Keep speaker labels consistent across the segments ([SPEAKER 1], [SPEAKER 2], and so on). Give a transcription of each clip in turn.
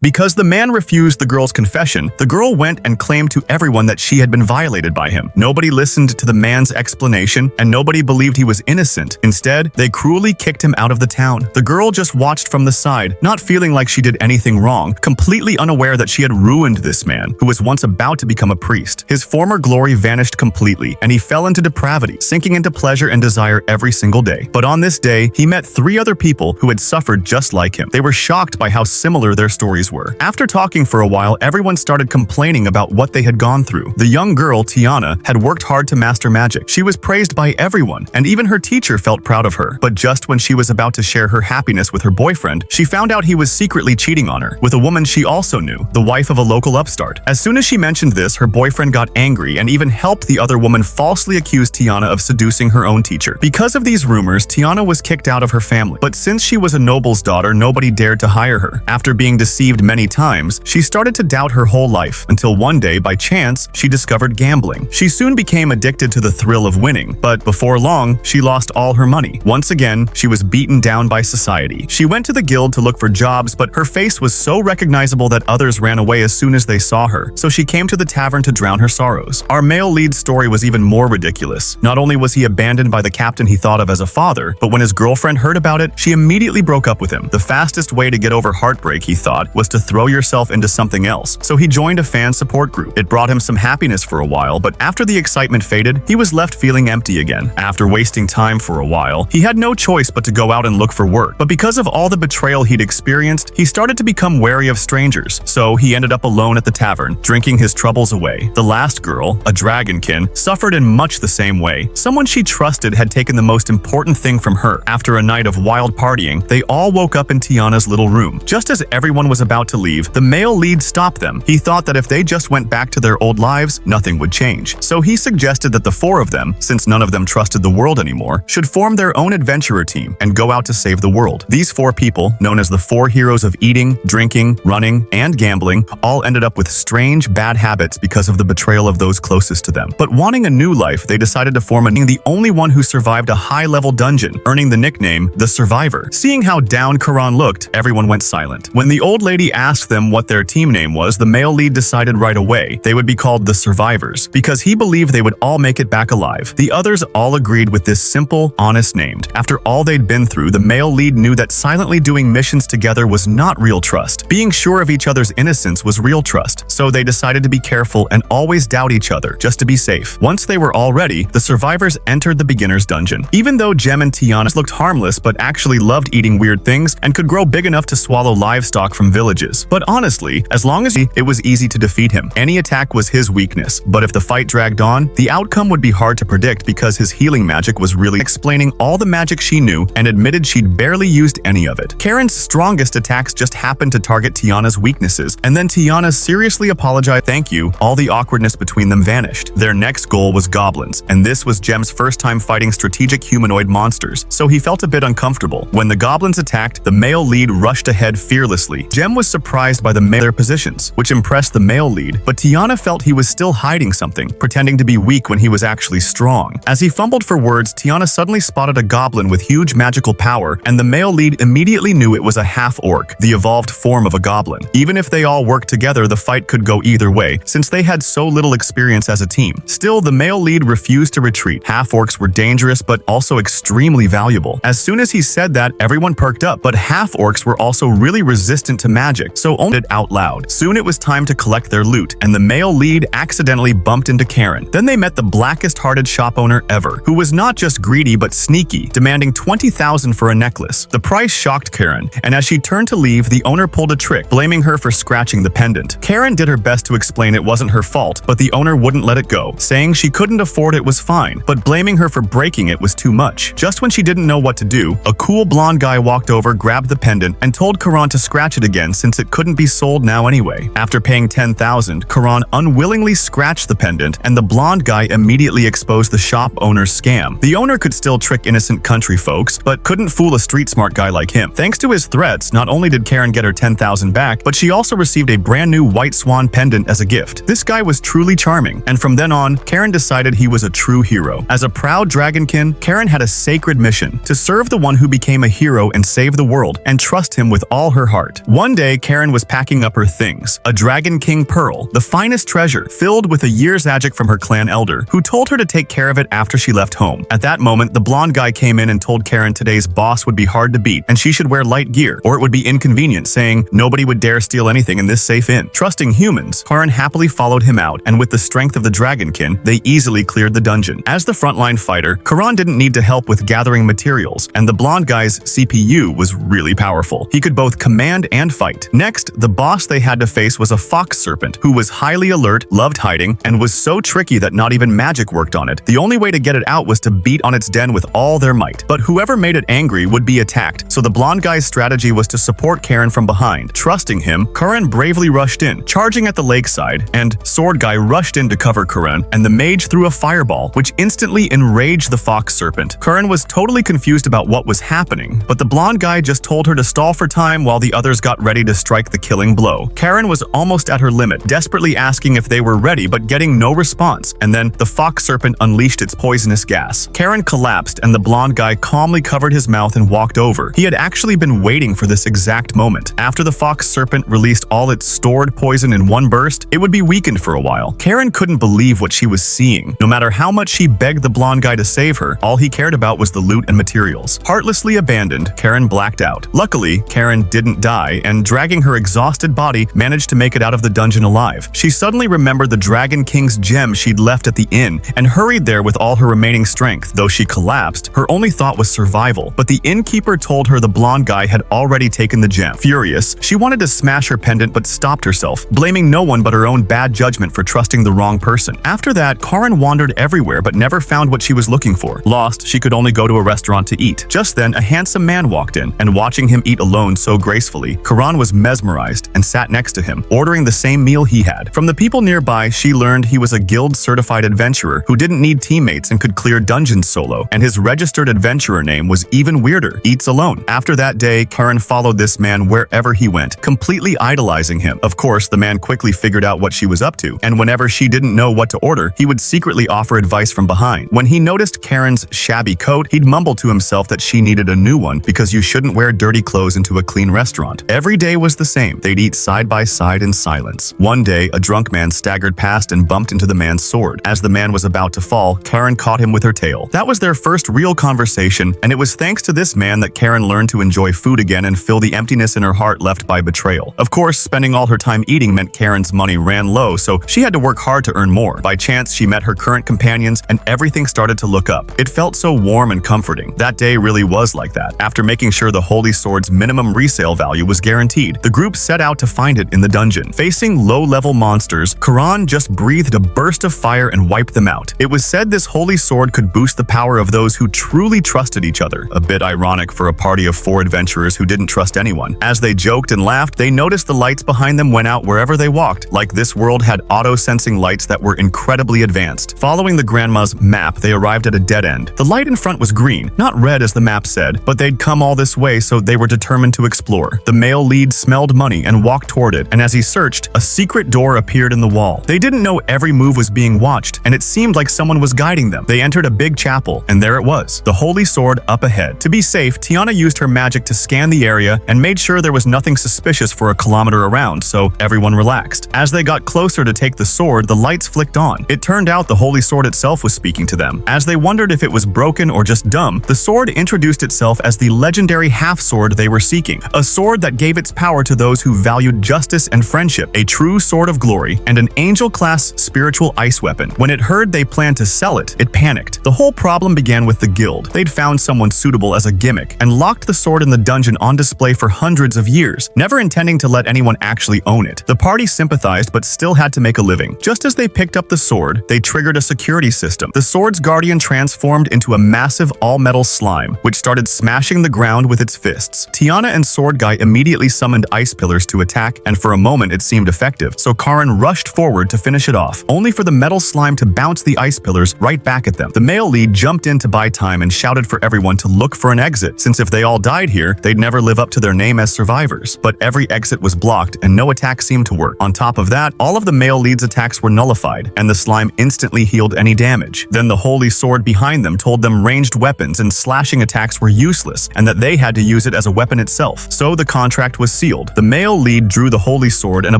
[SPEAKER 1] Because the man refused the girl's confession, the girl went and claimed to everyone that she had been violated by him. Nobody listened to the man's explanation, and nobody believed he was innocent. Instead, they cruelly kicked him out of the town. The girl just watched from the side, not feeling like she did anything wrong, completely unaware that she had ruined this man, who was once about to become a priest. His former glory vanished completely, and he fell into depravity, sinking into pleasure and desire every single day. But on this day, he met 3 other people who had suffered just like him. They were shocked by how similar their stories were. After talking for a while, everyone started complaining about what they had gone through. The young girl, Tiana, had worked hard to master magic. She was praised by everyone, and even her teacher felt proud of her. But just when she was about to share her happiness with her boyfriend, she found out he was secretly cheating on her with a woman she also knew, the wife of a local upstart. As soon as she mentioned this, her boyfriend got angry and even helped the other woman falsely accuse Tiana of seducing her own teacher. Because of these rumors, Tiana was kicked out of her family. But since she was a noble's daughter, nobody dared to hire her. After being deceived many times, she started to doubt her whole life, until one day, by chance, she discovered gambling. She soon became addicted to the thrill of winning, but before long, she lost all her money. Once again, she was beaten down by society. She went to the guild to look for jobs, but her face was so recognizable that others ran away as soon as they saw her, so she came to the tavern to drown her sorrows. Our male lead's story was even more ridiculous. Not only was he abandoned by the captain he thought of as a father, but when his girlfriend heard about it, she immediately broke up with him. The fastest way to get over heartbreak, he thought, was to throw yourself into something else, so he joined a fan support group. It brought him some happiness for a while, but after the excitement faded, he was left feeling empty again. After wasting time for a while, he had no choice but to go out and look for work. But because of all the betrayal he'd experienced, he started to become wary of strangers, so he ended up alone at the tavern, drinking his troubles away. The last girl, a dragonkin, suffered in much the same way. Someone she trusted had taken the most important thing from her. After a night of wild partying, they all woke up in Tiana's little room. Just as everyone was about to leave, the male lead stopped them. He thought that if they just went back to their old lives, nothing would change. So he suggested that the 4 of them, since none of them trusted the world anymore, should form their own adventurer team and go out to save the world. These 4 people, known as the 4 heroes of eating, drinking, running, and gambling, all ended up with strange, bad habits because of the betrayal of those closest to them. But wanting a new life, they decided to form the only one who survived a high-level dungeon, earning the nickname The Survivor. Seeing how down Karan looked, everyone went silent. When the old lady asked them what their team name was, the male lead decided right away they would be called the Survivors, because he believed they would all make it back alive. The others all agreed with this simple, honest name. After all they'd been through, the male lead knew that silently doing missions together was not real trust. Being sure of each other's innocence was real trust, so they decided to be careful and always doubt each other, just to be safe. Once they were all ready, the Survivors entered the beginner's dungeon. Even though Jem and Tiana looked harmless but actually loved eating weird things and could grow big enough to swallow livestock from villages. But honestly, as long as it was easy to defeat him. Any attack was his weakness, but if the fight dragged on, the outcome would be hard to predict because his healing magic was really explaining all the magic she knew and admitted she'd barely used any of it. Karen's strongest attacks just happened to target Tiana's weaknesses, and then Tiana seriously apologized. Thank you. All the awkwardness between them vanished. Their next goal was goblins, and this was Jem's first time fighting strategic humanoid monsters, so he felt a bit uncomfortable. When the goblins attacked, the male lead rushed ahead fearlessly. Jem was surprised by their positions, which impressed the male lead, but Tiana felt he was still hiding something, pretending to be weak when he was actually strong. As he fumbled for words, Tiana suddenly spotted a goblin with huge magical power, and the male lead immediately knew it was a half-orc, the evolved form of a goblin. Even if they all worked together, the fight could go either way, since they had so little experience as a team. Still, the male lead refused to retreat. Half-orcs were dangerous, but also extremely valuable. As soon as he said that, everyone perked up, but half-orcs were also really resistant to magic, so only it out loud. Soon it was time to collect their loot, and the male lead accidentally bumped into Karen. Then they met the blackest-hearted shop owner ever, who was not just greedy but sneaky, demanding 20,000 for a necklace. The price shocked Karen, and as she turned to leave, the owner pulled a trick, blaming her for scratching the pendant. Karen did her best to explain it wasn't her fault, but the owner wouldn't let it go, saying she couldn't afford it was fine, but blaming her for breaking it was too much. Just when she didn't know what to do, a cool blonde guy walked over, grabbed the pendant, and told Karan to scratch it again since it couldn't be sold now anyway. After paying 10,000, Karan unwillingly scratched the pendant, and the blonde guy immediately exposed the shop owner's scam. The owner could still trick innocent country folks, but couldn't fool a street-smart guy like him. Thanks to his threats, not only did Karen get her 10,000 back, but she also received a brand new white swan pendant as a gift. This guy was truly charming, and from then on, Karen decided he was a true hero. As a proud dragonkin, Karen had a sacred mission: to serve the one who became a hero and save the world, and trust him with all her heart. One day, day, Karen was packing up her things. A Dragon King pearl, the finest treasure, filled with a year's magic from her clan elder, who told her to take care of it after she left home. At that moment, the blonde guy came in and told Karen today's boss would be hard to beat and she should wear light gear or it would be inconvenient, saying nobody would dare steal anything in this safe inn. Trusting humans, Karen happily followed him out, and with the strength of the Dragonkin, they easily cleared the dungeon. As the frontline fighter, Karan didn't need to help with gathering materials, and the blonde guy's CPU was really powerful. He could both command and fight. Next, the boss they had to face was a fox serpent who was highly alert, loved hiding, and was so tricky that not even magic worked on it. The only way to get it out was to beat on its den with all their might. But whoever made it angry would be attacked, so the blonde guy's strategy was to support Karen from behind. Trusting him, Karan bravely rushed in, charging at the lakeside, and Sword Guy rushed in to cover Karan, and the mage threw a fireball, which instantly enraged the fox serpent. Karan was totally confused about what was happening, but the blonde guy just told her to stall for time while the others got ready to strike the killing blow. Karen was almost at her limit, desperately asking if they were ready but getting no response, and then the fox serpent unleashed its poisonous gas. Karen collapsed and the blonde guy calmly covered his mouth and walked over. He had actually been waiting for this exact moment. After the fox serpent released all its stored poison in one burst, it would be weakened for a while. Karen couldn't believe what she was seeing. No matter how much she begged the blonde guy to save her, all he cared about was the loot and materials. Heartlessly abandoned, Karen blacked out. Luckily, Karen didn't die, and dragging her exhausted body, managed to make it out of the dungeon alive. She suddenly remembered the Dragon King's gem she'd left at the inn, and hurried there with all her remaining strength. Though she collapsed, her only thought was survival, but the innkeeper told her the blonde guy had already taken the gem. Furious, she wanted to smash her pendant but stopped herself, blaming no one but her own bad judgment for trusting the wrong person. After that, Karen wandered everywhere but never found what she was looking for. Lost, she could only go to a restaurant to eat. Just then, a handsome man walked in, and watching him eat alone so gracefully, Karan was mesmerized and sat next to him, ordering the same meal he had. From the people nearby, she learned he was a guild-certified adventurer who didn't need teammates and could clear dungeons solo, and his registered adventurer name was even weirder, Eats Alone. After that day, Karen followed this man wherever he went, completely idolizing him. Of course, the man quickly figured out what she was up to, and whenever she didn't know what to order, he would secretly offer advice from behind. When he noticed Karen's shabby coat, he'd mumble to himself that she needed a new one because you shouldn't wear dirty clothes into a clean restaurant. Every day was the same. They'd eat side by side in silence. One day, a drunk man staggered past and bumped into the man's sword. As the man was about to fall, Karen caught him with her tail. That was their first real conversation, and it was thanks to this man that Karen learned to enjoy food again and fill the emptiness in her heart left by betrayal. Of course, spending all her time eating meant Karen's money ran low, so she had to work hard to earn more. By chance, she met her current companions, and everything started to look up. It felt so warm and comforting. That day really was like that. After making sure the Holy Sword's minimum resale value was guaranteed, the group set out to find it in the dungeon. Facing low-level monsters, Karan just breathed a burst of fire and wiped them out. It was said this Holy Sword could boost the power of those who truly trusted each other. A bit ironic for a party of 4 adventurers who didn't trust anyone. As they joked and laughed, they noticed the lights behind them went out wherever they walked. Like this world had auto-sensing lights that were incredibly advanced. Following the grandma's map, they arrived at a dead end. The light in front was green, not red as the map said, but they'd come all this way, so they were determined to explore. The male lead smelled money and walked toward it, and as he searched, a secret door appeared in the wall. They didn't know every move was being watched, and it seemed like someone was guiding them. They entered a big chapel, and there it was, the Holy Sword up ahead. To be safe, Tiana used her magic to scan the area and made sure there was nothing suspicious for a kilometer around, so everyone relaxed. As they got closer to take the sword, the lights flicked on. It turned out the Holy Sword itself was speaking to them. As they wondered if it was broken or just dumb, the sword introduced itself as the legendary half-sword they were seeking, a sword that gave its power to those who valued justice and friendship, a true sword of glory, and an angel-class spiritual ice weapon. When it heard they planned to sell it, it panicked. The whole problem began with the guild. They'd found someone suitable as a gimmick and locked the sword in the dungeon on display for hundreds of years, never intending to let anyone actually own it. The party sympathized but still had to make a living. Just as they picked up the sword, they triggered a security system. The sword's guardian transformed into a massive all-metal slime, which started smashing the ground with its fists. Tiana and Sword Guy immediately summoned ice pillars to attack, and for a moment it seemed effective, so Karan rushed forward to finish it off, only for the metal slime to bounce the ice pillars right back at them. The male lead jumped in to buy time and shouted for everyone to look for an exit, since if they all died here, they'd never live up to their name as survivors. But every exit was blocked, and no attack seemed to work. On top of that, all of the male lead's attacks were nullified, and the slime instantly healed any damage. Then the Holy Sword behind them told them ranged weapons and slashing attacks were useless, and that they had to use it as a weapon itself. So the contract was sealed. The male lead drew the holy sword and a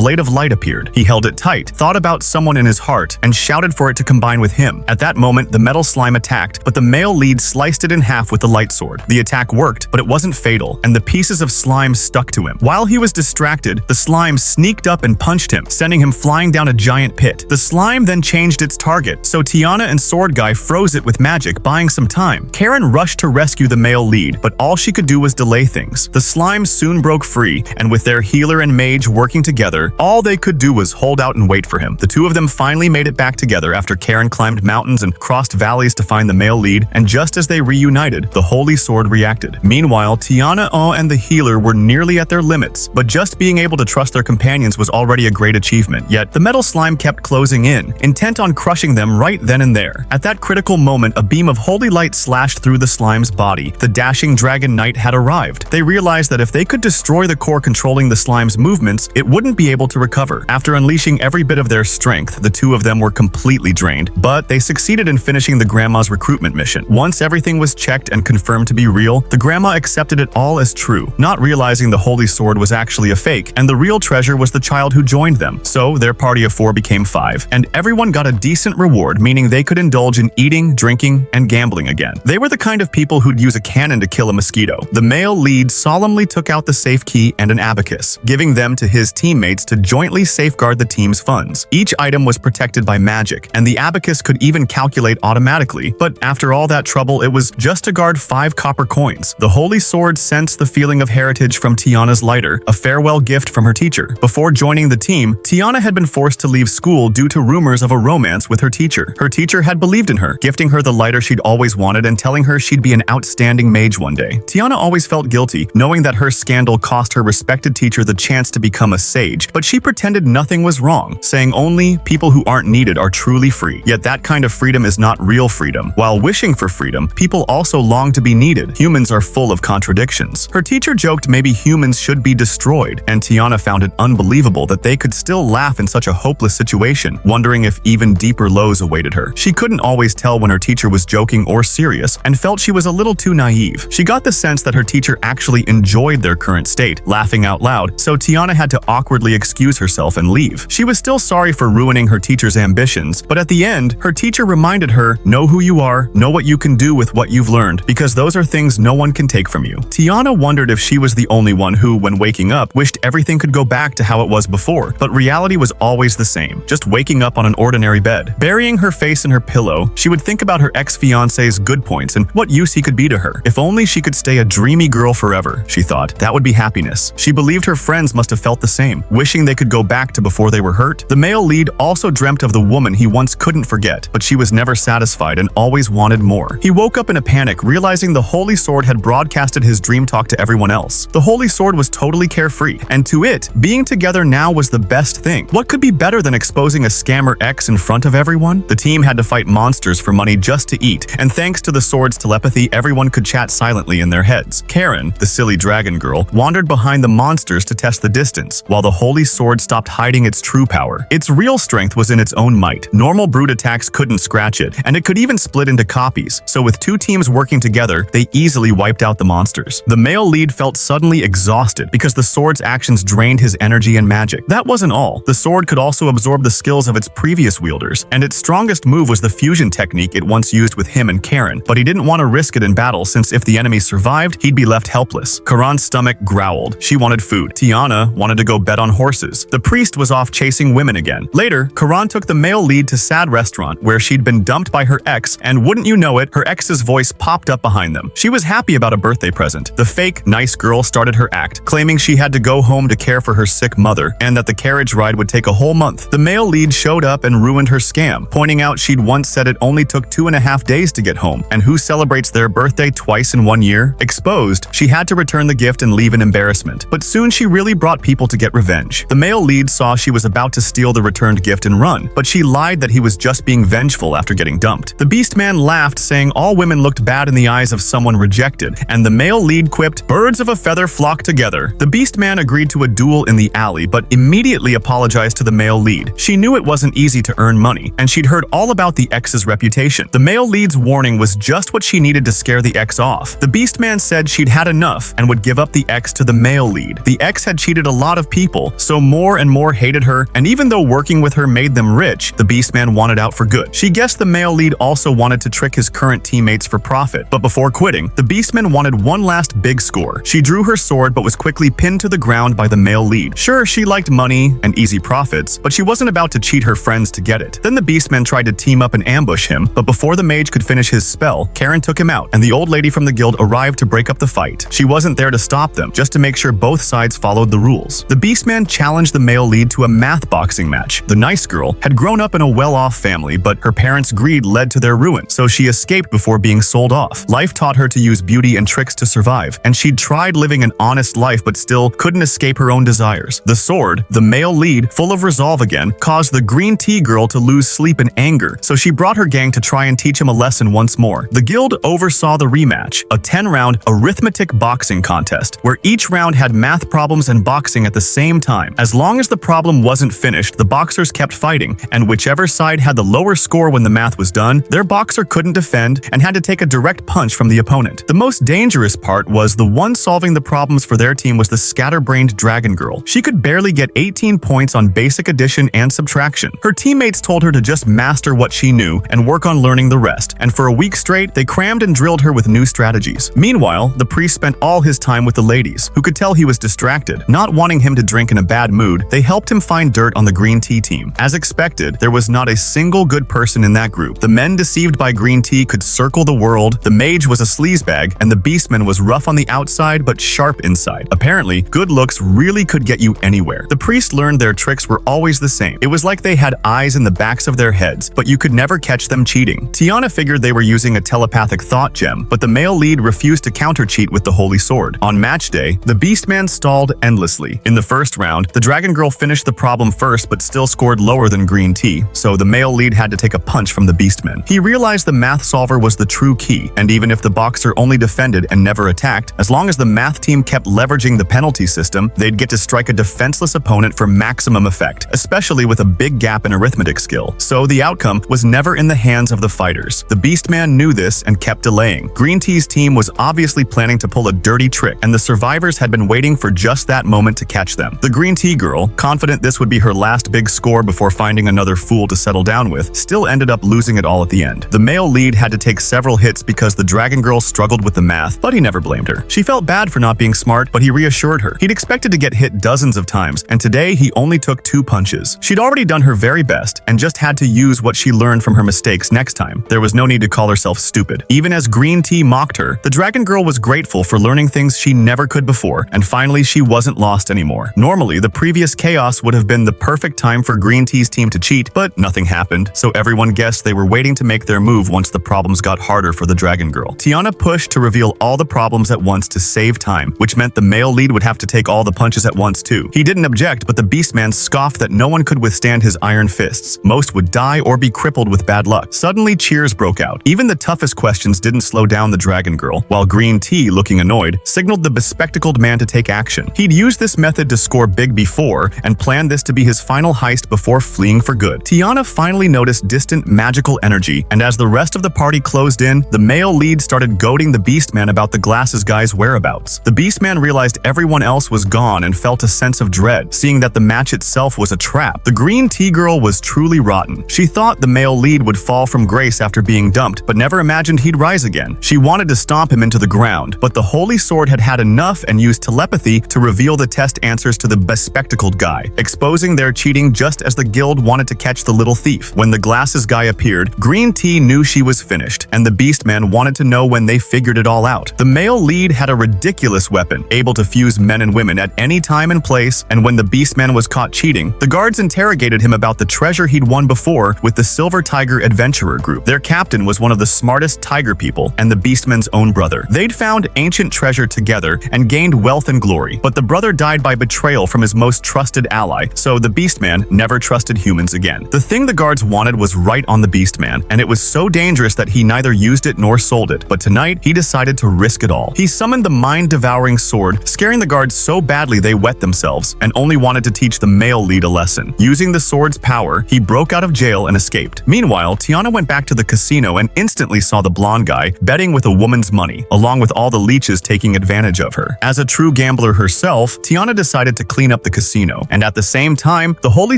[SPEAKER 1] blade of light appeared. He held it tight, thought about someone in his heart, and shouted for it to combine with him. At that moment, the metal slime attacked, but the male lead sliced it in half with the light sword. The attack worked, but it wasn't fatal, and the pieces of slime stuck to him. While he was distracted, the slime sneaked up and punched him, sending him flying down a giant pit. The slime then changed its target, so Tiana and Sword Guy froze it with magic, buying some time. Karen rushed to rescue the male lead, but all she could do was delay things. The slime soon broke free, and with their healer and mage working together, all they could do was hold out and wait for him. The two of them finally made it back together after Karen climbed mountains and crossed valleys to find the male lead, and just as they reunited, the holy sword reacted. Meanwhile, Tiana and the healer were nearly at their limits, but just being able to trust their companions was already a great achievement. Yet, the metal slime kept closing in, intent on crushing them right then and there. At that critical moment, a beam of holy light slashed through the slime's body. The dashing dragon knight had arrived. They realized that if they could destroy the core controlling the slime's movements, it wouldn't be able to recover. After unleashing every bit of their strength, the two of them were completely drained, but they succeeded in finishing the grandma's recruitment mission. Once everything was checked and confirmed to be real, the grandma accepted it all as true, not realizing the holy sword was actually a fake, and the real treasure was the child who joined them. So their party of 4 became 5, and everyone got a decent reward, meaning they could indulge in eating, drinking, and gambling again. They were the kind of people who'd use a cannon to kill a mosquito. The male lead solemnly took out the safe key and an abacus, giving them to his teammates to jointly safeguard the team's funds. Each item was protected by magic, and the abacus could even calculate automatically, but after all that trouble, it was just to guard 5 copper coins. The holy sword sensed the feeling of heritage from Tiana's lighter, a farewell gift from her teacher. Before joining the team, Tiana had been forced to leave school due to rumors of a romance with her teacher. Her teacher had believed in her, gifting her the lighter she'd always wanted and telling her she'd be an outstanding mage one day. Tiana always felt guilty, knowing that her scandal cost her respected teacher the chance to become a sage, but she pretended nothing was wrong, saying only people who aren't needed are truly free. Yet that kind of freedom is not real freedom. While wishing for freedom, people also long to be needed. Humans are full of contradictions. Her teacher joked maybe humans should be destroyed, and Tiana found it unbelievable that they could still laugh in such a hopeless situation, wondering if even deeper lows awaited her. She couldn't always tell when her teacher was joking or serious, and felt she was a little too naive. She got the sense that her teacher actually enjoyed their current state, laughing out loud, so Tiana had to awkwardly excuse herself and leave. She was still sorry for ruining her teacher's ambitions, but at the end, her teacher reminded her, know who you are, know what you can do with what you've learned, because those are things no one can take from you. Tiana wondered if she was the only one who, when waking up, wished everything could go back to how it was before, but reality was always the same, just waking up on an ordinary bed. Burying her face in her pillow, she would think about her ex-fiancé's good points and what use he could be to her. If only she could stay a dreamy girl forever, she thought. That would be happiness. She believed her friends must have felt the same, wishing they could go back to before they were hurt. The male lead also dreamt of the woman he once couldn't forget, but she was never satisfied and always wanted more. He woke up in a panic, realizing the holy sword had broadcasted his dream talk to everyone else. The holy sword was totally carefree, and to it, being together now was the best thing. What could be better than exposing a scammer ex in front of everyone? The team had to fight monsters for money just to eat, and thanks to the sword's telepathy, everyone could chat silently in their heads. Karen, the silly dragon girl, wandered behind the monsters to test the distance, while the holy sword stopped hiding its true power. Its real strength was in its own might. Normal brute attacks couldn't scratch it, and it could even split into copies, so with 2 teams working together, they easily wiped out the monsters. The male lead felt suddenly exhausted because the sword's actions drained his energy and magic. That wasn't all. The sword could also absorb the skills of its previous wielders, and its strongest move was the fusion technique it once used with him and Karen, but he didn't want to risk it in battle since if the enemy survived, he'd be left helpless. Karan's stomach growled. She wanted food. Tiana wanted to go bet on horses. The priest was off chasing women again. Later, Karan took the male lead to Sad Restaurant, where she'd been dumped by her ex, and wouldn't you know it, her ex's voice popped up behind them. She was happy about a birthday present. The fake, nice girl started her act, claiming she had to go home to care for her sick mother, and that the carriage ride would take a whole month. The male lead showed up and ruined her scam, pointing out she'd once said it only took 2.5 days to get home, and who celebrates their birthday twice in 1 year? Exposed, she had to return the gift and leave in embarrassment, but soon she really brought people to get revenge. The male lead saw she was about to steal the returned gift and run, but she lied that he was just being vengeful after getting dumped. The beast man laughed, saying all women looked bad in the eyes of someone rejected, and the male lead quipped, birds of a feather flock together. The beast man agreed to a duel in the alley, but immediately apologized to the male lead. She knew it wasn't easy to earn money, and she'd heard all about the ex's reputation. The male lead's warning was just what she needed to scare the ex off. The beast man said she'd had enough and would give up the ex to the male male lead. The ex had cheated a lot of people, so more and more hated her, and even though working with her made them rich, the Beastman wanted out for good. She guessed the male lead also wanted to trick his current teammates for profit, but before quitting, the Beastman wanted one last big score. She drew her sword but was quickly pinned to the ground by the male lead. Sure, she liked money and easy profits, but she wasn't about to cheat her friends to get it. Then the Beastman tried to team up and ambush him, but before the mage could finish his spell, Karen took him out, and the old lady from the guild arrived to break up the fight. She wasn't there to stop them, just to make sure both sides followed the rules. The Beastman challenged the male lead to a math boxing match. The nice girl had grown up in a well-off family, but her parents' greed led to their ruin, so she escaped before being sold off. Life taught her to use beauty and tricks to survive, and she'd tried living an honest life but still couldn't escape her own desires. The sword, the male lead, full of resolve again, caused the green tea girl to lose sleep in anger, so she brought her gang to try and teach him a lesson once more. The guild oversaw the rematch, a 10-round arithmetic boxing contest, where each round had math problems and boxing at the same time. As long as the problem wasn't finished, the boxers kept fighting, and whichever side had the lower score when the math was done, their boxer couldn't defend and had to take a direct punch from the opponent. The most dangerous part was the one solving the problems for their team was the scatterbrained dragon girl. She could barely get 18 points on basic addition and subtraction. Her teammates told her to just master what she knew and work on learning the rest, and for a week straight, they crammed and drilled her with new strategies. Meanwhile, the priest spent all his time with the ladies, who could tell he was distracted. Not wanting him to drink in a bad mood, they helped him find dirt on the green tea team. As expected, there was not a single good person in that group. The men deceived by green tea could circle the world, the mage was a sleazebag, and the beastman was rough on the outside but sharp inside. Apparently, good looks really could get you anywhere. The priest learned their tricks were always the same. It was like they had eyes in the backs of their heads, but you could never catch them cheating. Tiana figured they were using a telepathic thought gem, but the male lead refused to counter-cheat with the holy sword. On match day, the beastman stalled endlessly. In the first round, the dragon girl finished the problem first but still scored lower than green tea, so the male lead had to take a punch from the beastman. He realized the math solver was the true key, and even if the boxer only defended and never attacked, as long as the math team kept leveraging the penalty system, they'd get to strike a defenseless opponent for maximum effect, especially with a big gap in arithmetic skill. So the outcome was never in the hands of the fighters. The beastman knew this and kept delaying. Green tea's team was obviously planning to pull a dirty trick, and the survivors had been waiting for just that moment to catch them. The green tea girl, confident this would be her last big score before finding another fool to settle down with, still ended up losing it all at the end. The male lead had to take several hits because the dragon girl struggled with the math, but he never blamed her. She felt bad for not being smart, but he reassured her. He'd expected to get hit dozens of times, and today he only took 2 punches. She'd already done her very best and just had to use what she learned from her mistakes next time. There was no need to call herself stupid. Even as green tea mocked her, the dragon girl was grateful for learning things she never could before, and finally she wasn't lost anymore. Normally, the previous chaos would have been the perfect time for green tea's team to cheat, but nothing happened, so everyone guessed they were waiting to make their move once the problems got harder for the dragon girl. Tiana pushed to reveal all the problems at once to save time, which meant the male lead would have to take all the punches at once too. He didn't object, but the beastman scoffed that no one could withstand his iron fists. Most would die or be crippled with bad luck. Suddenly, cheers broke out. Even the toughest questions didn't slow down the dragon girl, while green tea, looking annoyed, signaled the bespectacled man to take action. He'd used this method to score big before and planned this to be his final heist before fleeing for good. Tiana finally noticed distant magical energy, and as the rest of the party closed in, the male lead started goading the beastman about the glasses guy's whereabouts. The beastman realized everyone else was gone and felt a sense of dread, seeing that the match itself was a trap. The green tea girl was truly rotten. She thought the male lead would fall from grace after being dumped, but never imagined he'd rise again. She wanted to stomp him into the ground, but the holy sword had had enough and used telepathy to reveal the test answers to the bespectacled guy, exposing their cheating just as the guild wanted to catch the little thief. When the glasses guy appeared, green tea knew she was finished, and the beastman wanted to know when they figured it all out. The male lead had a ridiculous weapon, able to fuse men and women at any time and place, and when the beastman was caught cheating, the guards interrogated him about the treasure he'd won before with the Silver Tiger Adventurer group. Their captain was one of the smartest tiger people and the beastman's own brother. They'd found ancient treasure together and gained wealth and glory, but the brother died by betrayal from his most trusted ally, so the beastman never trusted humans again. The thing the guards wanted was right on the beastman, and it was so dangerous that he neither used it nor sold it, but tonight he decided to risk it all. He summoned the mind-devouring sword, scaring the guards so badly they wet themselves, and only wanted to teach the male lead a lesson. Using the sword's power, he broke out of jail and escaped. Meanwhile, Tiana went back to the casino and instantly saw the blonde guy betting with a woman's money, along with all the leeches taking advantage of her. As a true true gambler herself, Tiana decided to clean up the casino, and at the same time, the Holy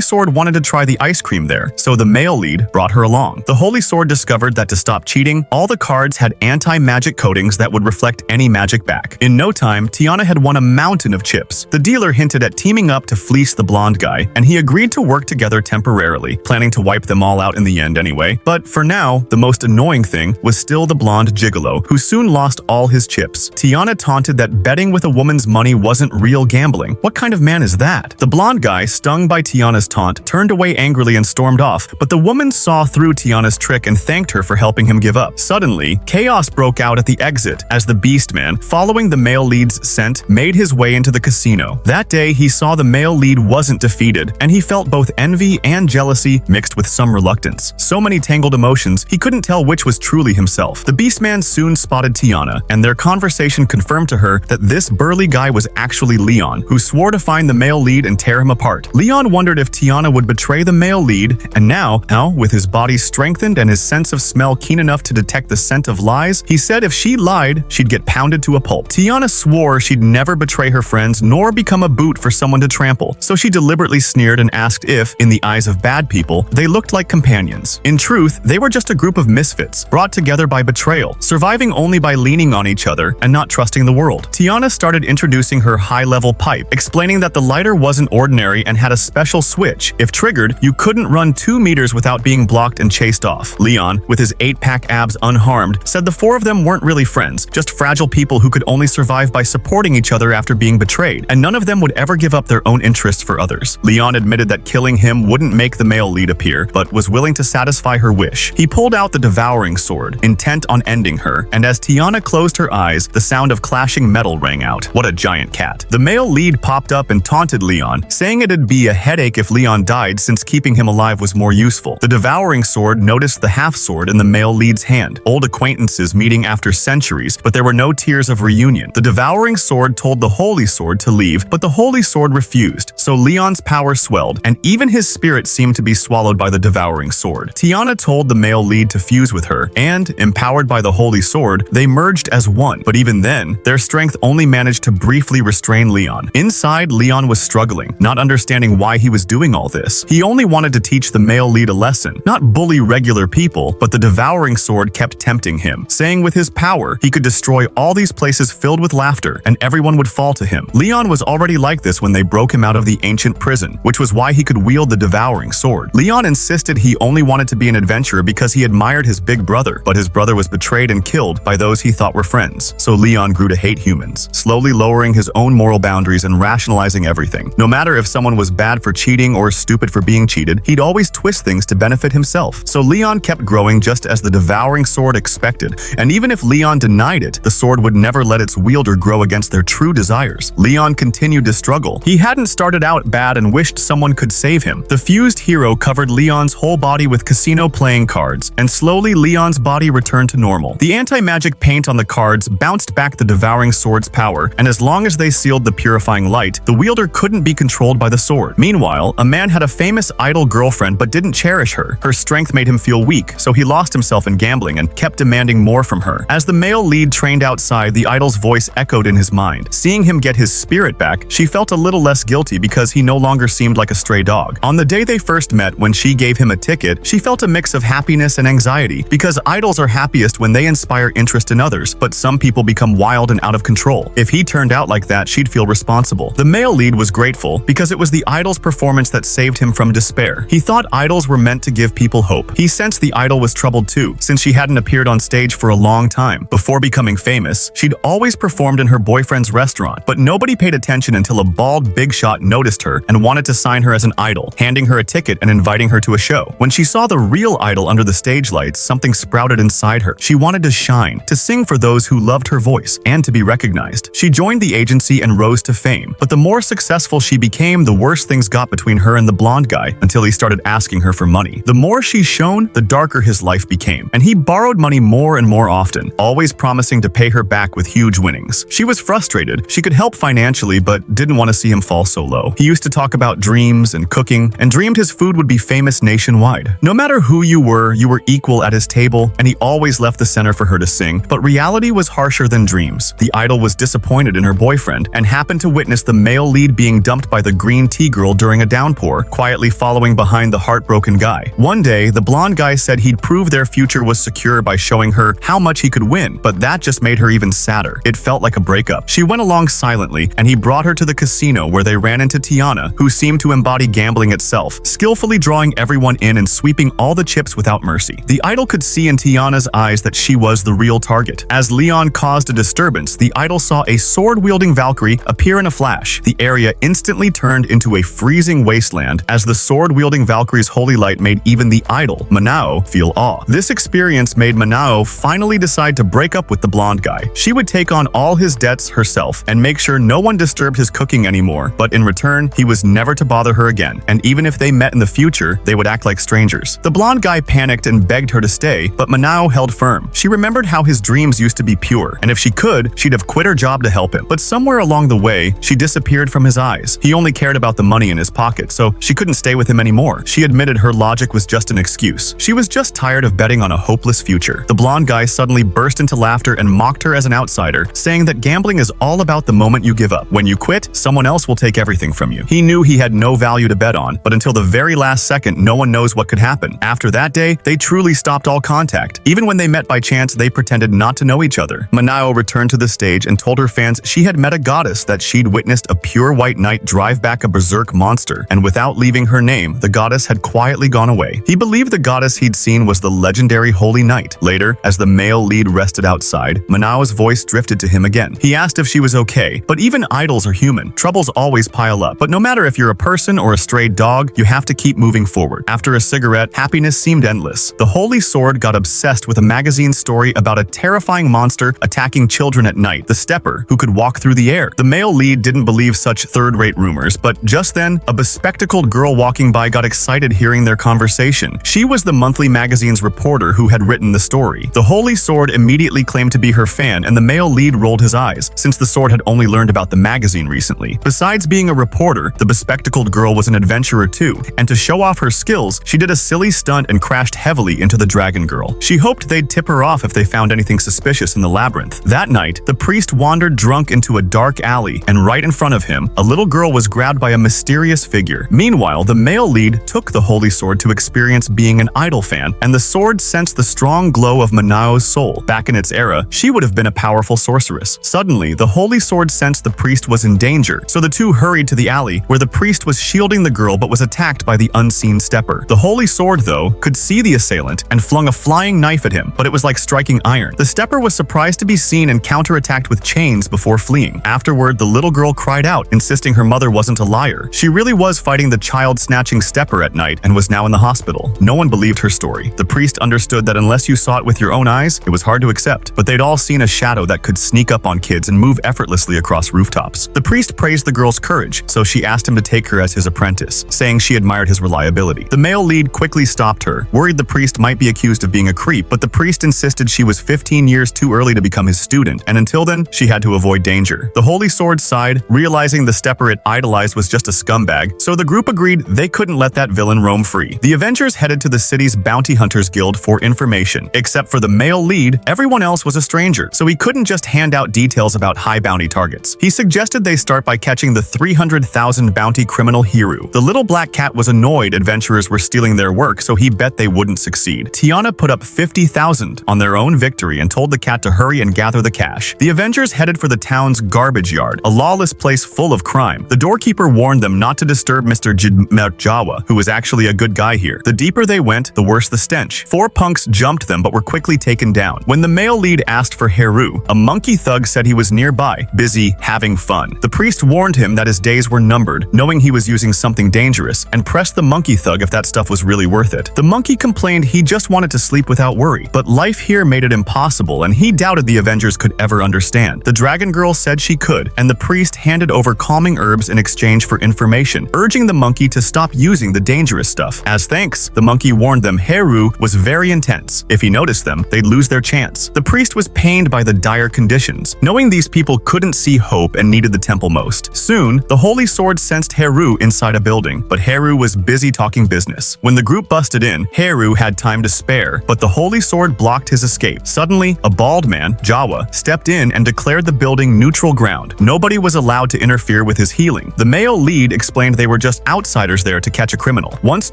[SPEAKER 1] Sword wanted to try the ice cream there, so the male lead brought her along. The Holy Sword discovered that to stop cheating, all the cards had anti-magic coatings that would reflect any magic back. In no time, Tiana had won a mountain of chips. The dealer hinted at teaming up to fleece the blonde guy, and he agreed to work together temporarily, planning to wipe them all out in the end anyway. But for now, the most annoying thing was still the blonde gigolo, who soon lost all his chips. Tiana taunted that betting with a woman's money wasn't real gambling. What kind of man is that? The blonde guy, stung by Tiana's taunt, turned away angrily and stormed off, but the woman saw through Tiana's trick and thanked her for helping him give up. Suddenly, chaos broke out at the exit as the Beast Man, following the male lead's scent, made his way into the casino. That day, he saw the male lead wasn't defeated, and he felt both envy and jealousy mixed with some reluctance. So many tangled emotions, he couldn't tell which was truly himself. The Beast Man soon spotted Tiana, and their conversation confirmed to her that this burly guy was actually Leon, who swore to find the male lead and tear him apart. Leon wondered if Tiana would betray the male lead, and now, with his body strengthened and his sense of smell keen enough to detect the scent of lies, he said if she lied, she'd get pounded to a pulp. Tiana swore she'd never betray her friends nor become a boot for someone to trample, so she deliberately sneered and asked if, in the eyes of bad people, they looked like companions. In truth, they were just a group of misfits, brought together by betrayal, surviving only by leaning on each other and not trusting the world. Tiana started introducing her high-level pipe, explaining that the lighter wasn't ordinary and had a special switch. If triggered, you couldn't run 2 meters without being blocked and chased off. Leon, with his 8-pack abs unharmed, said the four of them weren't really friends, just fragile people who could only survive by supporting each other after being betrayed, and none of them would ever give up their own interests for others. Leon admitted that killing him wouldn't make the male lead appear, but was willing to satisfy her wish. He pulled out the devouring sword, intent on ending her, and as Tiana closed her eyes, the sound of clashing metal rang out. What a giant cat. The male lead popped up and taunted Leon, saying it'd be a headache if Leon died since keeping him alive was more useful. The devouring sword noticed the half-sword in the male lead's hand. Old acquaintances meeting after centuries, but there were no tears of reunion. The devouring sword told the holy sword to leave, but the holy sword refused, so Leon's power swelled, and even his spirit seemed to be swallowed by the devouring sword. Tiana told the male lead to fuse with her, and, empowered by the holy sword, they merged as one. But even then, their strength only managed to briefly restrain Leon. Inside, Leon was struggling, not understanding why he was doing all this. He only wanted to teach the male lead a lesson, not bully regular people, but the devouring sword kept tempting him, saying with his power, he could destroy all these places filled with laughter, and everyone would fall to him. Leon was already like this when they broke him out of the ancient prison, which was why he could wield the devouring sword. Leon insisted he only wanted to be an adventurer because he admired his big brother, but his brother was betrayed and killed by those he thought were friends. So Leon grew to hate humans, slowly lowering his own moral boundaries and rationalizing everything. No matter if someone was bad for cheating or stupid for being cheated, he'd always twist things to benefit himself. So Leon kept growing just as the devouring sword expected, and even if Leon denied it, the sword would never let its wielder grow against their true desires. Leon continued to struggle. He hadn't started out bad and wished someone could save him. The fused hero covered Leon's whole body with casino playing cards, and slowly Leon's body returned to normal. The anti-magic paint on the cards bounced back the devouring sword's power, and as long as they sealed the purifying light, the wielder couldn't be controlled by the sword. Meanwhile, a man had a famous idol girlfriend but didn't cherish her. Her strength made him feel weak, so he lost himself in gambling and kept demanding more from her. As the male lead trained outside, the idol's voice echoed in his mind. Seeing him get his spirit back, she felt a little less guilty because he no longer seemed like a stray dog. On the day they first met, when she gave him a ticket, she felt a mix of happiness and anxiety, because idols are happiest when they inspire interest in others, but some people become wild and out of control. If he turned out like that, she'd feel responsible. The male lead was grateful because it was the idol's performance that saved him from despair. He thought idols were meant to give people hope. He sensed the idol was troubled too, since she hadn't appeared on stage for a long time. Before becoming famous, she'd always performed in her boyfriend's restaurant, but nobody paid attention until a bald big shot noticed her and wanted to sign her as an idol, handing her a ticket and inviting her to a show. When she saw the real idol under the stage lights, something sprouted inside her. She wanted to shine, to sing for those who loved her voice, and to be recognized. She joined the agency and rose to fame, but the more successful she became, the worse things got between her and the blonde guy, until he started asking her for money. The more she shone, the darker his life became, and he borrowed money more and more often, always promising to pay her back with huge winnings. She was frustrated. She could help financially, but didn't want to see him fall so low. He used to talk about dreams and cooking, and dreamed his food would be famous nationwide. No matter who you were equal at his table, and he always left the center for her to sing, but reality was harsher than dreams. The idol was disappointed confided in her boyfriend and happened to witness the male lead being dumped by the green tea girl during a downpour, quietly following behind the heartbroken guy. One day, the blonde guy said he'd prove their future was secure by showing her how much he could win, but that just made her even sadder. It felt like a breakup. She went along silently, and he brought her to the casino where they ran into Tiana, who seemed to embody gambling itself, skillfully drawing everyone in and sweeping all the chips without mercy. The idol could see in Tiana's eyes that she was the real target. As Leon caused a disturbance, the idol saw a sword-wielding Valkyrie appear in a flash. The area instantly turned into a freezing wasteland as the sword-wielding Valkyrie's holy light made even the idol, Manao, feel awe. This experience made Manao finally decide to break up with the blonde guy. She would take on all his debts herself and make sure no one disturbed his cooking anymore, but in return, he was never to bother her again, and even if they met in the future, they would act like strangers. The blonde guy panicked and begged her to stay, but Manao held firm. She remembered how his dreams used to be pure, and if she could, she'd have quit her job to help him. But somewhere along the way, she disappeared from his eyes. He only cared about the money in his pocket, so she couldn't stay with him anymore. She admitted her logic was just an excuse. She was just tired of betting on a hopeless future. The blonde guy suddenly burst into laughter and mocked her as an outsider, saying that gambling is all about the moment you give up. When you quit, someone else will take everything from you. He knew he had no value to bet on, but until the very last second, no one knows what could happen. After that day, they truly stopped all contact. Even when they met by chance, they pretended not to know each other. Manao returned to the stage and told her fans she had met a goddess, that she'd witnessed a pure white knight drive back a berserk monster, and without leaving her name, the goddess had quietly gone away. He believed the goddess he'd seen was the legendary Holy Knight. Later, as the male lead rested outside, Manao's voice drifted to him again. He asked if she was okay, but even idols are human. Troubles always pile up, but no matter if you're a person or a stray dog, you have to keep moving forward. After a cigarette, happiness seemed endless. The Holy Sword got obsessed with a magazine story about a terrifying monster attacking children at night, the Stepper, who could walk through the air. The male lead didn't believe such third-rate rumors, but just then, a bespectacled girl walking by got excited hearing their conversation. She was the monthly magazine's reporter who had written the story. The Holy Sword immediately claimed to be her fan, and the male lead rolled his eyes, since the sword had only learned about the magazine recently. Besides being a reporter, the bespectacled girl was an adventurer too, and to show off her skills, she did a silly stunt and crashed heavily into the dragon girl. She hoped they'd tip her off if they found anything suspicious in the labyrinth. That night, the priest wandered drunk into a dark alley, and right in front of him, a little girl was grabbed by a mysterious figure. Meanwhile, the male lead took the Holy Sword to experience being an idol fan, and the sword sensed the strong glow of Manao's soul. Back in its era, she would have been a powerful sorceress. Suddenly, the Holy Sword sensed the priest was in danger, so the two hurried to the alley, where the priest was shielding the girl but was attacked by the unseen Stepper. The Holy Sword, though, could see the assailant and flung a flying knife at him, but it was like striking iron. The Stepper was surprised to be seen and counterattacked with chains before fleeing. Afterward, the little girl cried out, insisting her mother wasn't a liar. She really was fighting the child-snatching Stepper at night and was now in the hospital. No one believed her story. The priest understood that unless you saw it with your own eyes, it was hard to accept, but they'd all seen a shadow that could sneak up on kids and move effortlessly across rooftops. The priest praised the girl's courage, so she asked him to take her as his apprentice, saying she admired his reliability. The male lead quickly stopped her, worried the priest might be accused of being a creep, but the priest insisted she was 15 years too early to become his student, and until then, she had to avoid danger. The Holy Sword sighed, realizing the Stepper it idolized was just a scumbag, so the group agreed they couldn't let that villain roam free. The Avengers headed to the city's Bounty Hunters Guild for information. Except for the male lead, everyone else was a stranger, so he couldn't just hand out details about high bounty targets. He suggested they start by catching the 300,000 bounty criminal Hiru. The little black cat was annoyed adventurers were stealing their work, so he bet they wouldn't succeed. Tiana put up 50,000 on their own victory and told the cat to hurry and gather the cash. The Avengers headed for the town's garbage yard, a lawless place full of crime. The doorkeeper warned them not to disturb Mr. Jawa, who was actually a good guy here. The deeper they went, the worse the stench. 4 punks jumped them but were quickly taken down. When the male lead asked for Heru, a monkey thug said he was nearby, busy having fun. The priest warned him that his days were numbered, knowing he was using something dangerous, and pressed the monkey thug if that stuff was really worth it. The monkey complained he just wanted to sleep without worry, but life here made it impossible, and he doubted the Avengers could ever understand. The dragon girl said she could, and the priest handed over calming herbs in exchange for information, urging the monkey to stop using the dangerous stuff. As thanks, the monkey warned them Heru was very intense. If he noticed them, they'd lose their chance. The priest was pained by the dire conditions, knowing these people couldn't see hope and needed the temple most. Soon, the Holy Sword sensed Heru inside a building, but Heru was busy talking business. When the group busted in, Heru had time to spare, but the Holy Sword blocked his escape. Suddenly, a bald man, Jawa, stepped in and declared the building holding neutral ground. Nobody was allowed to interfere with his healing. The male lead explained they were just outsiders there to catch a criminal. Once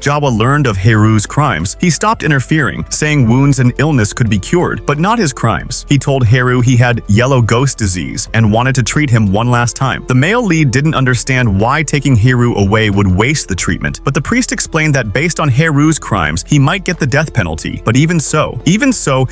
[SPEAKER 1] Jawa learned of Heiru's crimes, he stopped interfering, saying wounds and illness could be cured, but not his crimes. He told Heiru he had yellow ghost disease and wanted to treat him one last time. The male lead didn't understand why taking Heiru away would waste the treatment, but the priest explained that based on Heiru's crimes, he might get the death penalty. But even so,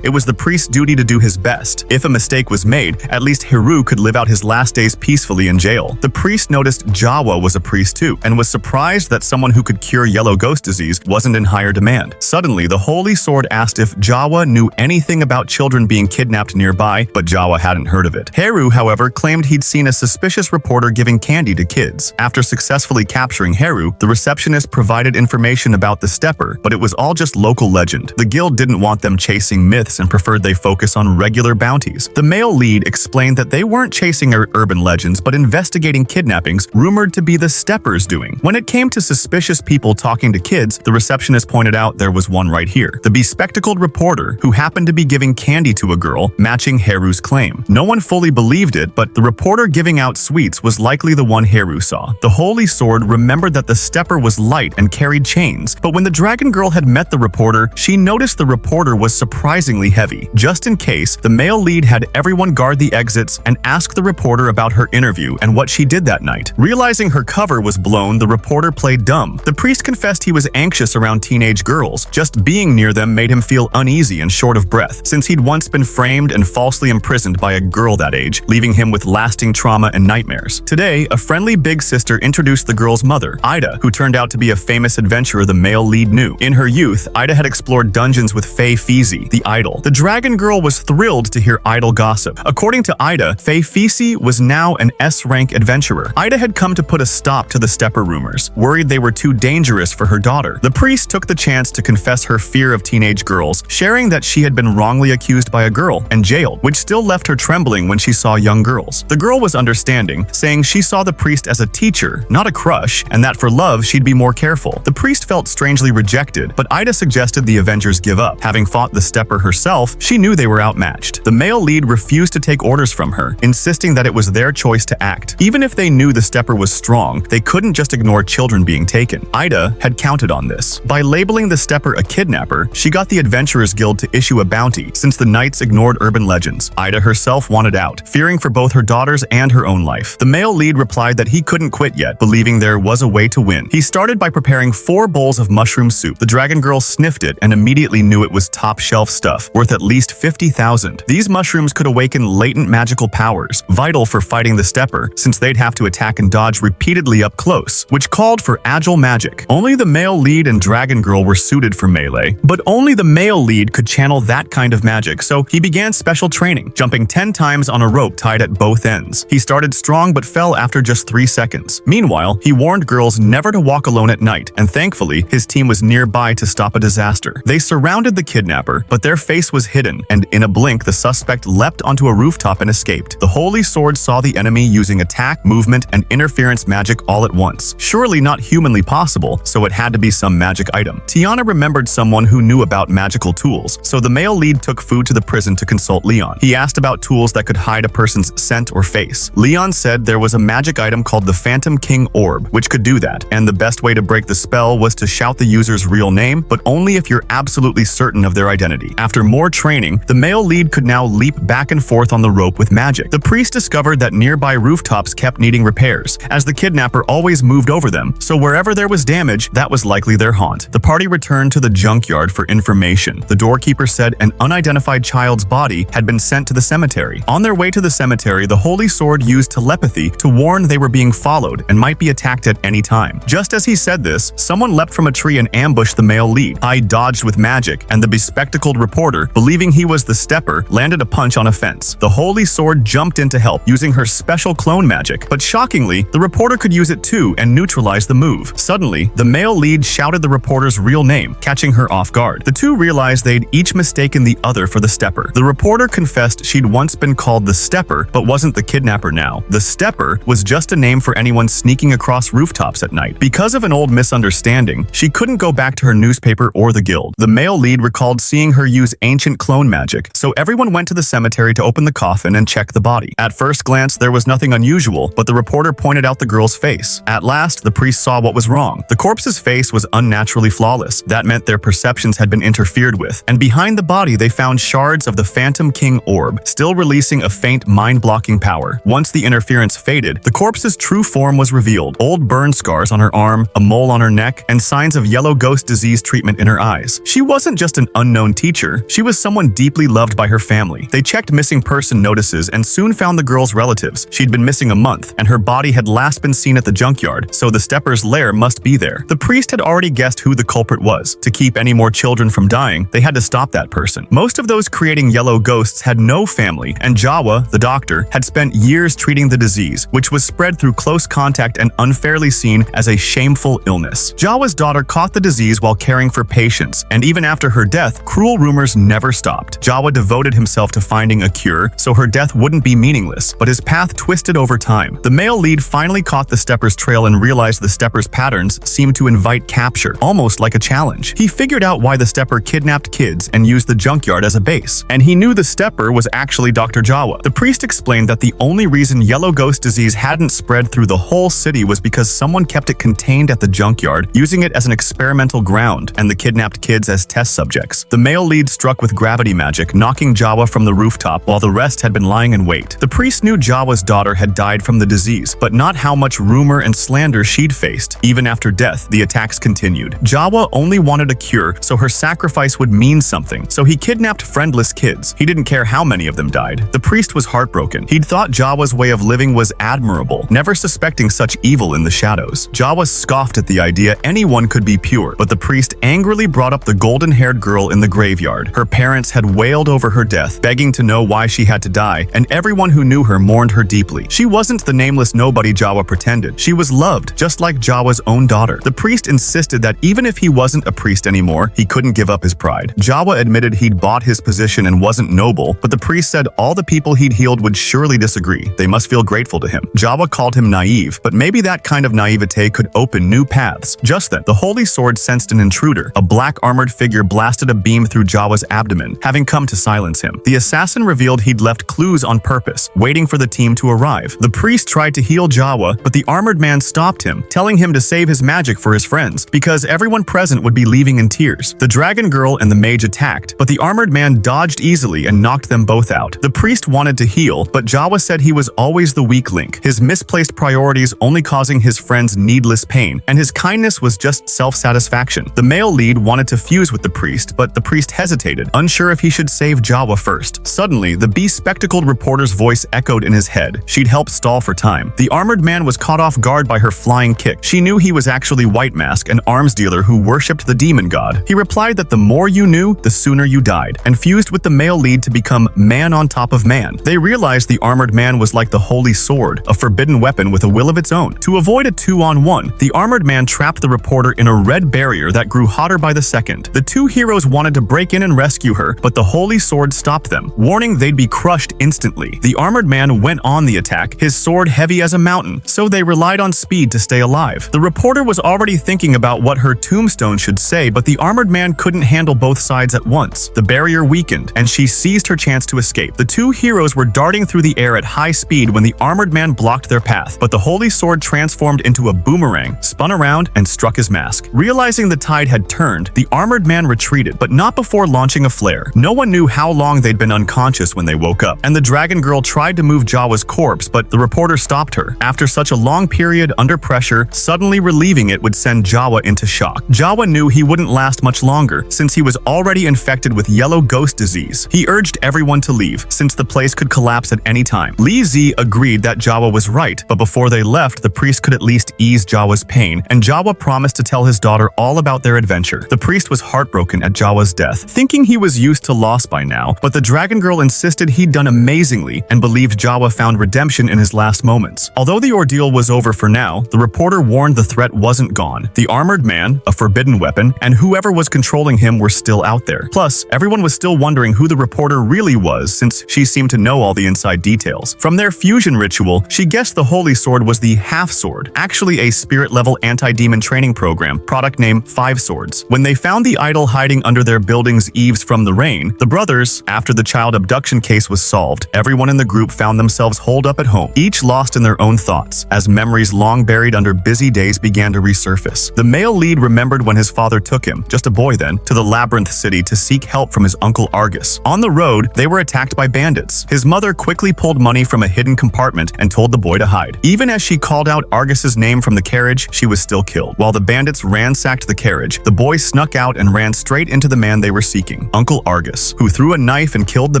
[SPEAKER 1] it was the priest's duty to do his best. If a mistake was made, at least Heiru could live out his last days peacefully in jail. The priest noticed Jawa was a priest too, and was surprised that someone who could cure yellow ghost disease wasn't in higher demand. Suddenly, the Holy Sword asked if Jawa knew anything about children being kidnapped nearby, but Jawa hadn't heard of it. Heiru, however, claimed he'd seen a suspicious reporter giving candy to kids. After successfully capturing Heiru, the receptionist provided information about the stepper, but it was all just local legend. The guild didn't want them chasing myths and preferred they focus on regular bounties. The male lead explained that they weren't chasing urban legends, but investigating kidnappings rumored to be the steppers doing. When it came to suspicious people talking to kids, the receptionist pointed out there was one right here. The bespectacled reporter who happened to be giving candy to a girl, matching Heiru's claim. No one fully believed it, but the reporter giving out sweets was likely the one Heiru saw. The Holy Sword remembered that the stepper was light and carried chains, but when the dragon girl had met the reporter, she noticed the reporter was surprisingly heavy. Just in case, the male lead had everyone guard the exits and ask the reporter about her interview and what she did that night. Realizing her cover was blown, the reporter played dumb. The priest confessed he was anxious around teenage girls. Just being near them made him feel uneasy and short of breath, since he'd once been framed and falsely imprisoned by a girl that age, leaving him with lasting trauma and nightmares. Today, a friendly big sister introduced the girl's mother, Ida, who turned out to be a famous adventurer the male lead knew. In her youth, Ida had explored dungeons with Fae Fizi, the idol. The dragon girl was thrilled to hear idol gossip. According to Ida, Fae Fizi was now an S-rank adventurer. Ida had come to put a stop to the stepper rumors, worried they were too dangerous for her daughter. The priest took the chance to confess her fear of teenage girls, sharing that she had been wrongly accused by a girl and jailed, which still left her trembling when she saw young girls. The girl was understanding, saying she saw the priest as a teacher, not a crush, and that for love she'd be more careful. The priest felt strangely rejected, but Ida suggested the Avengers give up. Having fought the stepper herself, she knew they were outmatched. The male lead refused to take orders from her, insisting that it was their choice to act. Even if they knew the stepper was strong, they couldn't just ignore children being taken. Ida had counted on this. By labeling the stepper a kidnapper, she got the Adventurers Guild to issue a bounty, since the knights ignored urban legends. Ida herself wanted out, fearing for both her daughters and her own life. The male lead replied that he couldn't quit yet, believing there was a way to win. He started by preparing 4 bowls of mushroom soup. The dragon girl sniffed it and immediately knew it was top-shelf stuff, worth at least 50,000. These mushrooms could awaken latent magical powers, vital for fighting the stepper, since they'd have to attack and dodge repeatedly up close, which called for agile magic. Only the male lead and dragon girl were suited for melee, but only the male lead could channel that kind of magic, so he began special training, jumping 10 times on a rope tied at both ends. He started strong but fell after just 3 seconds. Meanwhile, he warned girls never to walk alone at night, and thankfully, his team was nearby to stop a disaster. They surrounded the kidnapper, but their face was hidden, and in a blink, the suspect leapt onto a rooftop and escaped. The Holy Sword saw the enemy using attack, movement, and interference magic all at once. Surely not humanly possible, so it had to be some magic item. Tiana remembered someone who knew about magical tools, so the male lead took food to the prison to consult Leon. He asked about tools that could hide a person's scent or face. Leon said there was a magic item called the Phantom King Orb, which could do that, and the best way to break the spell was to shout the user's real name, but only if you're absolutely certain of their identity. After more training, the male lead could now leap back and forth on the rope with magic. The priest discovered that nearby rooftops kept needing repairs, as the kidnapper always moved over them, so wherever there was damage, that was likely their haunt. The party returned to the junkyard for information. The doorkeeper said an unidentified child's body had been sent to the cemetery. On their way to the cemetery, the Holy Sword used telepathy to warn they were being followed and might be attacked at any time. Just as he said this, someone leapt from a tree and ambushed the male lead. I dodged with magic, and the bespectacled reporter, believing he was the stepper, landed a punch on a fence. The Holy Sword jumped in to help, using her special clone magic, but shockingly, the reporter could use it too and neutralize the move. Suddenly, the male lead shouted the reporter's real name, catching her off guard. The two realized they'd each mistaken the other for the stepper. The reporter confessed she'd once been called the stepper, but wasn't the kidnapper now. The stepper was just a name for anyone sneaking across rooftops at night. Because of an old misunderstanding, she couldn't go back to her newspaper or the guild. The male lead recalled seeing her use ancient clone magic, so everyone went to the cemetery to open the coffin and check the body. At first glance, there was nothing unusual, but the reporter pointed out the girl's face. At last, the priest saw what was wrong. The corpse's face was unnaturally flawless. That meant their perceptions had been interfered with, and behind the body they found shards of the Phantom King orb, still releasing a faint mind-blocking power. Once the interference faded, the corpse's true form was revealed. Old burn scars on her arm, a mole on her neck, and signs of yellow ghost disease treatment in her eyes. She wasn't just an unknown teacher, she was someone deeply loved by her family. They checked missing person notices and soon found the girl's relatives. She'd been missing a month, and her body had last been seen at the junkyard, so the Stepper's lair must be there. The priest had already guessed who the culprit was. To keep any more children from dying, they had to stop that person. Most of those creating yellow ghosts had no family, and Jawa, the doctor, had spent years treating the disease, which was spread through close contact and unfairly seen as a shameful illness. Jawa's daughter caught the disease while caring for patients, and even after her death, cruel rumors never stopped. Jawa devoted himself to finding a cure, so her death wouldn't be meaningless, but his path twisted over time. The male lead finally caught the Stepper's trail and realized the Stepper's patterns seemed to invite capture, almost like a challenge. He figured out why the Stepper kidnapped kids and used the junkyard as a base, and he knew the Stepper was actually Dr. Jawa. The priest explained that the only reason yellow ghost disease hadn't spread through the whole city was because someone kept it contained at the junkyard, using it as an experimental ground and the kidnapped kids as test subjects. The male lead struck with gravity magic, knocking Jawa from the rooftop while the rest had been lying in wait. The priest knew Jawa's daughter had died from the disease, but not how much rumor and slander she'd faced. Even after death, the attacks continued. Jawa only wanted a cure, so her sacrifice would mean something, so he kidnapped friendless kids. He didn't care how many of them died. The priest was heartbroken. He'd thought Jawa's way of living was admirable, never suspecting such evil in the shadows. Jawa scoffed at the idea anyone could be pure, but the priest angrily brought up the golden-haired girl in the graveyard. Her parents had wailed over her death, begging to know why she had to die, and everyone who knew her mourned her deeply. She wasn't the nameless nobody Jawa pretended. She was loved, just like Jawa's own daughter. The priest insisted that even if he wasn't a priest anymore, he couldn't give up his pride. Jawa admitted he'd bought his position and wasn't noble, but the priest said all the people he'd healed would surely disagree. They must feel grateful to him. Jawa called him naive, but maybe that kind of naivete could open new paths. Just then, the holy sword sensed an intruder. A black armored figure blasted a beam through Jawa's abdomen, having come to silence him. The assassin revealed he'd left clues on purpose, waiting for the team to arrive. The priest tried to heal Jawa, but the armored man stopped him, telling him to save his magic for his friends, because everyone present would be leaving in tears. The dragon girl and the mage attacked, but the armored man dodged easily and knocked them both out. The priest wanted to heal, but Jawa said he was always the weak link, his misplaced priorities only causing his friends needless pain, and his kindness was just self-satisfaction. The male lead wanted to fuse with the priest, but the priest hesitated, unsure if he should save Jawa first. Suddenly, the bespectacled reporter's voice echoed in his head. She'd help stall for time. The armored man was caught off guard by her flying kick. She knew he was actually White Mask, an arms dealer who worshipped the demon god. He replied that the more you knew, the sooner you died, and fused with the male lead to become man on top of man. They realized the armored man was like the holy sword, a forbidden weapon with a will of its own. To avoid a 2-on-1, the armored man trapped the reporter in a red barrier that grew hotter by the second. The two heroes wanted to break in and rescue her, but the holy sword stopped them, warning they'd be crushed instantly. The armored man went on the attack, his sword heavy as a mountain, so they relied on speed to stay alive. The reporter was already thinking about what her tombstone should say, but the armored man couldn't handle both sides at once. The barrier weakened, and she seized her chance to escape. The two heroes were darting through the air at high speed when the armored man blocked their path, but the holy sword transformed into a boomerang, spun around, and struck his mask. Realizing the tide had turned, the armored man retreated, but not before launching a flare. No one knew how long they'd been unconscious when they woke up, and the dragon girl tried to move Jawa's corpse, but the reporter stopped her. After such a long period under pressure, suddenly relieving it would send Jawa into shock. Jawa knew he wouldn't last much longer, since he was already infected with yellow ghost disease. He urged everyone to leave, since the place could collapse at any time. Li Zi agreed that Jawa was right, but before they left, the priest could at least ease Jawa's pain, and Jawa promised to tell his daughter all about their adventure. The priest was heartbroken at Jawa's death, thinking he was used to loss by now, but the dragon girl insisted he'd done amazingly and believed Jawa found redemption in his last moments. Although the ordeal was over for now, the reporter warned the threat wasn't gone. The armored man, a forbidden weapon, and whoever was controlling him were still out there. Plus, everyone was still wondering who the reporter really was, since she seemed to know all the inside details. From their fusion ritual, she guessed the holy sword was the half-sword, actually a spirit-level anti-demon training program, product name 5 Swords. When they found the idol hiding under their building's eaves from the rain, the brothers, after the child abduction case was solved, everyone everyone in the group found themselves holed up at home, each lost in their own thoughts, as memories long buried under busy days began to resurface. The male lead remembered when his father took him, just a boy then, to the labyrinth city to seek help from his uncle Argus. On the road, they were attacked by bandits. His mother quickly pulled money from a hidden compartment and told the boy to hide. Even as she called out Argus's name from the carriage, she was still killed. While the bandits ransacked the carriage, the boy snuck out and ran straight into the man they were seeking, Uncle Argus, who threw a knife and killed the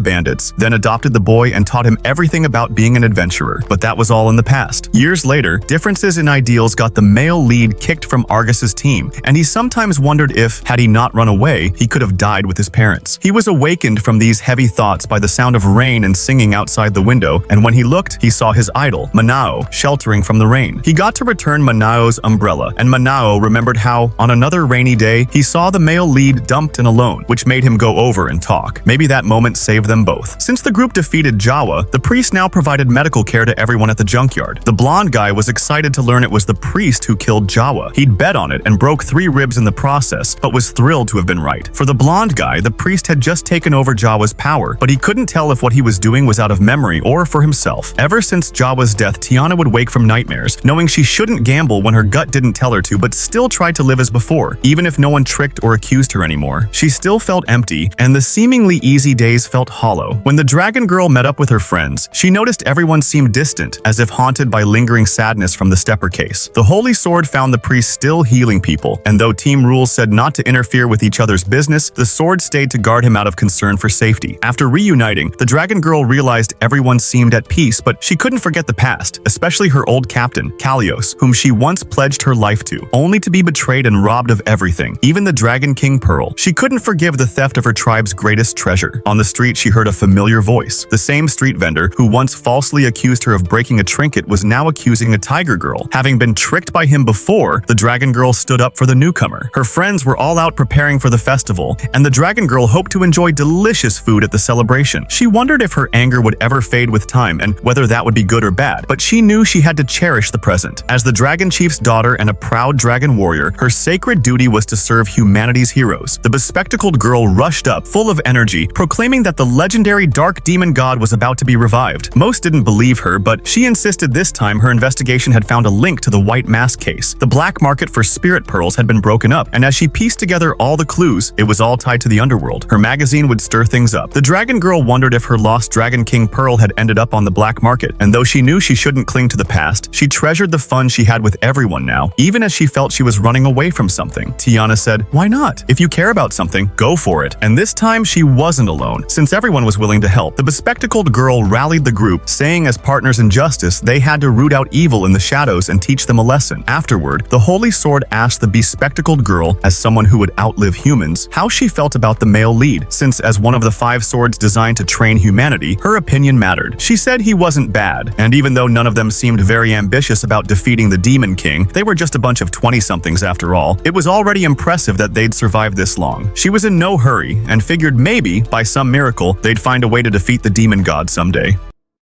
[SPEAKER 1] bandits, then adopted the boy and taught him everything about being an adventurer. But that was all in the past. Years later, differences in ideals got the male lead kicked from Argus's team, and he sometimes wondered if, had he not run away, he could have died with his parents. He was awakened from these heavy thoughts by the sound of rain and singing outside the window, and when he looked, he saw his idol, Manao, sheltering from the rain. He got to return Manao's umbrella, and Manao remembered how, on another rainy day, he saw the male lead dumped and alone, which made him go over and talk. Maybe that moment saved them both. Since the group defeated Jawa, the priest now provided medical care to everyone at the junkyard. The blonde guy was excited to learn it was the priest who killed Jawa. He'd bet on it and broke 3 ribs in the process, but was thrilled to have been right. For the blonde guy, the priest had just taken over Jawa's power, but he couldn't tell if what he was doing was out of memory or for himself. Ever since Jawa's death, Tiana would wake from nightmares, knowing she shouldn't gamble when her gut didn't tell her to, but still tried to live as before. Even if no one tricked or accused her anymore, she still felt empty, and the seemingly easy days felt hollow. When the dragon girl met up with her friends, she noticed everyone seemed distant, as if haunted by lingering sadness from the stepper case. The Holy Sword found the priest still healing people, and though team rules said not to interfere with each other's business, the sword stayed to guard him out of concern for safety. After reuniting, the dragon girl realized everyone seemed at peace, but she couldn't forget the past, especially her old captain, Kalios, whom she once pledged her life to, only to be betrayed and robbed of everything, even the Dragon King Pearl. She couldn't forgive the theft of her tribe's greatest treasure. On the street, she heard a familiar voice. The same street vendor who once falsely accused her of breaking a trinket was now accusing a tiger girl. Having been tricked by him before, the dragon girl stood up for the newcomer. Her friends were all out preparing for the festival, and the dragon girl hoped to enjoy delicious food at the celebration. She wondered if her anger would ever fade with time and whether that would be good or bad, but she knew she had to cherish the present. As the dragon chief's daughter and a proud dragon warrior, her sacred duty was to serve humanity's heroes. The bespectacled girl rushed up, full of energy, proclaiming that the legendary dark demon god was about to be revived. Most didn't believe her, but she insisted this time her investigation had found a link to the white mask case. The black market for spirit pearls had been broken up, and as she pieced together all the clues, it was all tied to the underworld. Her magazine would stir things up. The dragon girl wondered if her lost Dragon King Pearl had ended up on the black market, and though she knew she shouldn't cling to the past, she treasured the fun she had with everyone now, even as she felt she was running away from something. Tiana said, "Why not? If you care about something, go for it." And this time she wasn't alone, since everyone was willing to help. The bespectacled girl rallied the group, saying as partners in justice, they had to root out evil in the shadows and teach them a lesson. Afterward, the Holy Sword asked the bespectacled girl, as someone who would outlive humans, how she felt about the male lead, since as one of the 5 swords designed to train humanity, her opinion mattered. She said he wasn't bad, and even though none of them seemed very ambitious about defeating the Demon King, they were just a bunch of 20-somethings after all, it was already impressive that they'd survived this long. She was in no hurry, and figured maybe, by some miracle, they'd find a way to defeat the demon god someday.